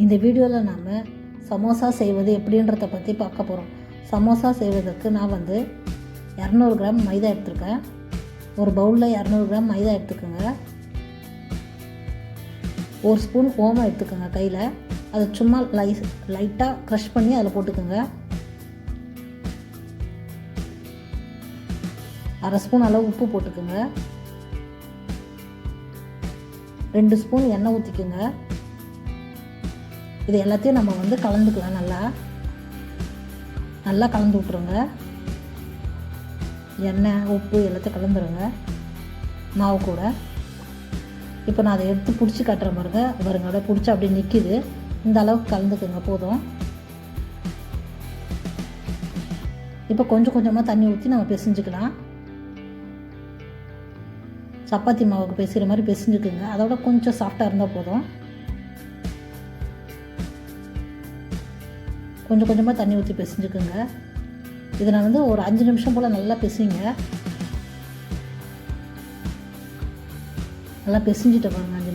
இந்த வீடியோவில் நாம் சமோசா செய்வது எப்படின்றத பற்றி பார்க்க போகிறோம். சமோசா செய்வதற்கு நான் 200 கிராம் மைதா எடுத்துருக்கேன். ஒரு பவுலில் 200 கிராம் மைதா எடுத்துக்கோங்க. 1 ஸ்பூன் ஓமம் எடுத்துக்கோங்க கையில். அதை சும்மா லைட்டாக க்ரஷ் பண்ணி அதில் போட்டுக்கோங்க. 1/2 ஸ்பூன் அளவு உப்பு போட்டுக்கோங்க. 2 ஸ்பூன் எண்ணெய் ஊற்றிக்கோங்க. இது எல்லாத்தையும் நம்ம கலந்துக்கலாம். நல்லா கலந்து விட்ருங்க. எண்ணெய் உப்பு எல்லாத்தையும் கலந்துருங்க மாவு கூட. இப்போ நான் அதை எடுத்து பிடிச்சி காட்டுறேன் பாருங்க. அதை பிடிச்சி அப்படியே நிற்கிது. இந்த அளவுக்கு கலந்துக்குங்க போதும். இப்போ கொஞ்சம் கொஞ்சமாக தண்ணி ஊற்றி நம்ம பிசைஞ்சுக்கலாம். சப்பாத்தி மாவுக்கு பிசைகிற மாதிரி பிசைஞ்சுக்குங்க. அதோட கொஞ்சம் சாஃப்டாக இருந்தால் போதும். கொஞ்சம் கொஞ்சமாக தண்ணி ஊற்றி பிசைஞ்சுக்குங்க. இதை நான் ஒரு 5 நிமிஷம் போல் நல்லா பிசைங்க. நல்லா பிசைஞ்சிட்டேன் பாருங்க. 5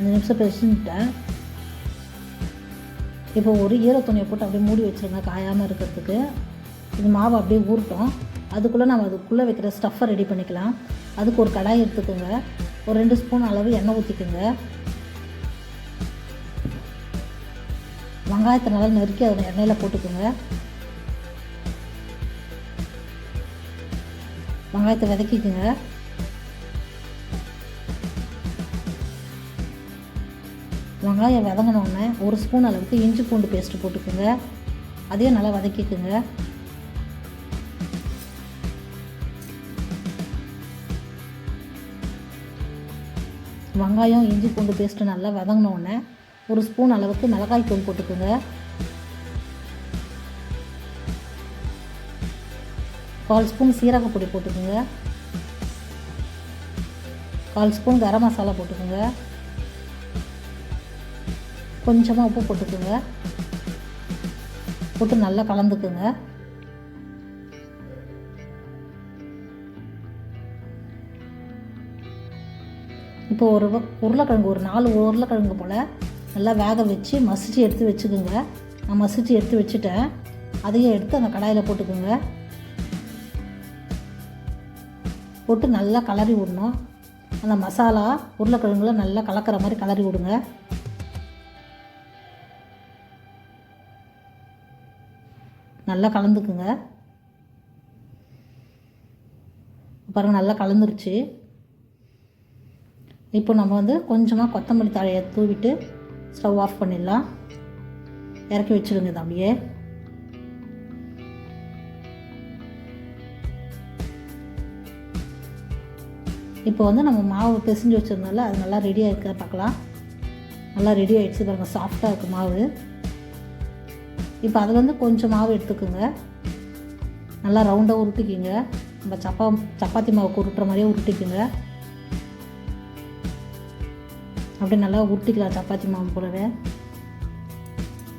நிமிஷம் பிசைஞ்சிட்டேன். இப்போ ஒரு ஈரத்துணியை போட்டு அப்படியே மூடி வச்சுருங்க காயாமல் இருக்கிறதுக்கு. இது மாவு அப்படியே ஊறட்டும். அதுக்குள்ளே நம்ம அதுக்குள்ளே வைக்கிற ஸ்டஃப்பை ரெடி பண்ணிக்கலாம். அதுக்கு ஒரு கடாய் எடுத்துக்கோங்க. ஒரு 2 ஸ்பூன் அளவு எண்ணெய் ஊற்றிக்கோங்க. வெங்காயத்தை நல்லா நறுக்கி அதை எண்ணெயில் போட்டுக்கோங்க. வெங்காயத்தை வதக்கிக்கோங்க. வெங்காயம் வதங்கினோடனே 1 ஸ்பூன் அளவுக்கு இஞ்சி பூண்டு பேஸ்ட்டு போட்டுக்கோங்க. அதையும் நல்லா வதக்கிக்கோங்க. வெங்காயம் இஞ்சி பூண்டு பேஸ்ட்டு நல்லா வதங்கினோடனே 1 ஸ்பூன் அளவுக்கு மிளகாய் தூள் போட்டுக்கோங்க. 1/4 ஸ்பூன் சீரகப்பொடி போட்டுக்கோங்க. 1/4 ஸ்பூன் கரம் மசாலா போட்டுக்கோங்க. கொஞ்சமாக உப்பு போட்டுக்கோங்க. போட்டு நல்லா கலந்துக்குங்க. இப்போ ஒரு உருளைக்கிழங்கு, ஒரு 4 உருளைக்கிழங்கு போல் நல்லா வேக வச்சு மசிச்சு எடுத்து வச்சுக்கோங்க. நான் மசிச்சு எடுத்து வச்சுட்டேன். அதையும் எடுத்து அந்த கடாயில் போட்டுக்கோங்க. போட்டு நல்லா கலரி விடணும். அந்த மசாலா உருளைக்கிழங்குல நல்லா கலக்கிற மாதிரி கலரி விடுங்க. நல்லா கலந்துக்குங்க. பாருங்கள் நல்லா கலந்துருச்சு. இப்போ நம்ம கொஞ்சமாக கொத்தமல்லி தழையை தூவிட்டு ஸ்டவ் ஆஃப் பண்ணிடலாம். இறக்கி வச்சுடுங்க. இது அப்படியே இப்போ நம்ம மாவு பிசைஞ்சு வச்சுருந்தோம்ல, அது நல்லா ரெடியாக இருக்க பார்க்கலாம். நல்லா ரெடி ஆகிடுச்சு பாருங்கள். சாஃப்டாக இருக்குது மாவு. இப்போ அதில் கொஞ்சம் மாவு எடுத்துக்கோங்க. நல்லா ரவுண்டாக உருட்டிக்கிங்க. நம்ம சப்பாத்தி மாவுக்கு உருட்டுற மாதிரியே உருட்டிக்குங்க. அப்படியே நல்லா உருட்டிக்கலாம். சப்பாத்தி மாவு போலவே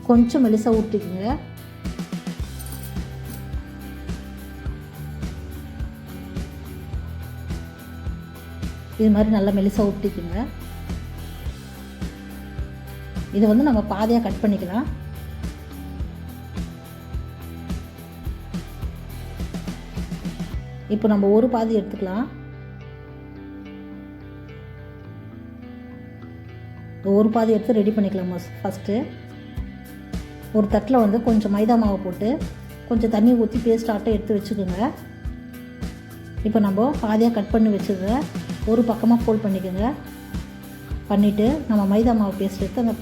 கொஞ்சம் மெலிசாக உருட்டிக்குங்க. இது மாதிரி நல்லா மெலிசாக உருட்டிக்குங்க. இதை நம்ம பாதியாக கட் பண்ணிக்கலாம். இப்போ நம்ம ஒரு பாதி எடுத்துக்கலாம். ஒரு பாதி எடுத்து ரெடி பண்ணிக்கலாம். ஃபஸ்ட்டு ஒரு தட்டில் கொஞ்சம் மைதா மாவு போட்டு கொஞ்சம் தண்ணி ஊற்றி பேஸ்ட் ஆட்டை எடுத்து வச்சுக்கோங்க. இப்போ நம்ம பாதியாக கட் பண்ணி வச்சுருக்க ஒரு பக்கமாக ஃபோல்ட் பண்ணிக்கோங்க. பண்ணிவிட்டு நம்ம மைதா மாவு பேஸ்ட் எடுத்து அந்த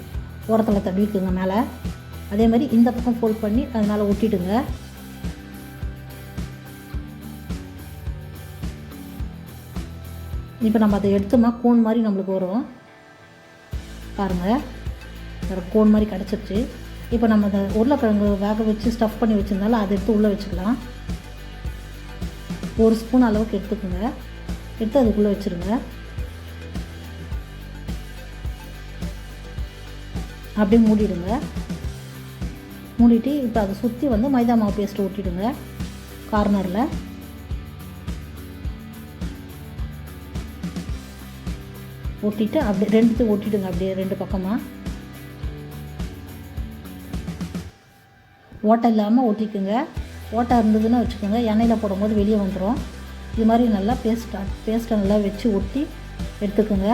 ஓரத்தில் தடவிக்குங்க மேலே. அதே மாதிரி இந்த பக்கம் ஃபோல்ட் பண்ணி அதனால் ஒட்டிடுங்க. இப்போ நம்ம அதை எடுத்தோம்னா கோன் மாதிரி நம்மளுக்கு வரும் பாருங்கள். வேறு கோன் மாதிரி கிடச்சிருச்சு. இப்போ நம்ம அந்த உருளைக்கிழங்கு வேக வச்சு ஸ்டஃப் பண்ணி வச்சுருந்தாலும் அதை எடுத்து உள்ளே வச்சுக்கலாம். 1 ஸ்பூன் அளவுக்கு எடுத்துக்கோங்க. எடுத்து அதுக்குள்ளே வச்சுருங்க. அப்படியே மூடிடுங்க. மூடிட்டு இப்போ அதை சுற்றி மைதா மாவு பேஸ்ட்டு ஊற்றிடுங்க கார்னரில். ஒட்டிட்டு அப்படியே ரெண்டுத்தையும் ஒட்டிடுங்க, அப்படியே 2 பக்கமாக ஓட்டை இல்லாமல் ஒட்டிக்குங்க. ஓட்டை இருந்ததுன்னு வச்சுக்கோங்க, எண்ணெயில் போடும்போது வெளியே வந்துடும். இது மாதிரி நல்லா பேஸ்ட்டை நல்லா வச்சு ஒட்டி எடுத்துக்கோங்க.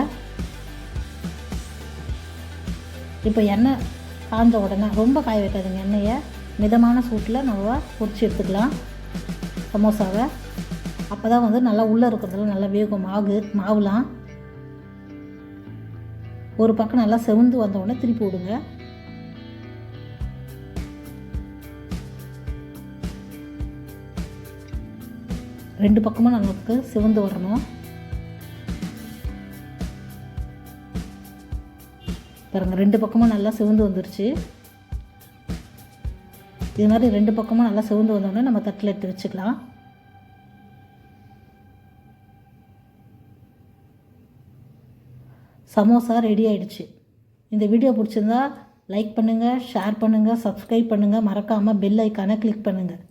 இப்போ எண்ணெய் காஞ்ச உடனே ரொம்ப காய வைக்காதுங்க, எண்ணெயை மிதமான சூட்டில் நம்ம பொரிச்சு எடுத்துக்கலாம் சமோசாவை. அப்போ தான் வந்து நல்லா உள்ளே இருக்கிறதுல நல்லா வேகும் மாவுலாம். ஒரு பக்கம் நல்லா செவந்து வந்தவுடனே திருப்பி விடுங்க. ரெண்டு பக்கமும் நமக்கு சிவந்து வரணும். பாருங்கள், 2 பக்கமும் நல்லா சிவந்து வந்துருச்சு. இது மாதிரி 2 பக்கமும் நல்லா சிவந்து வந்தோடனே நம்ம தட்டில் எடுத்து வச்சுக்கலாம். சமோசா ரெடி ஆகிடுச்சு. இந்த வீடியோ பிடிச்சிருந்தா லைக் பண்ணுங்கள், ஷேர் பண்ணுங்கள், சப்ஸ்கிரைப் பண்ணுங்கள், மறக்காமல் பெல் ஐக்கானை கிளிக் பண்ணுங்கள்.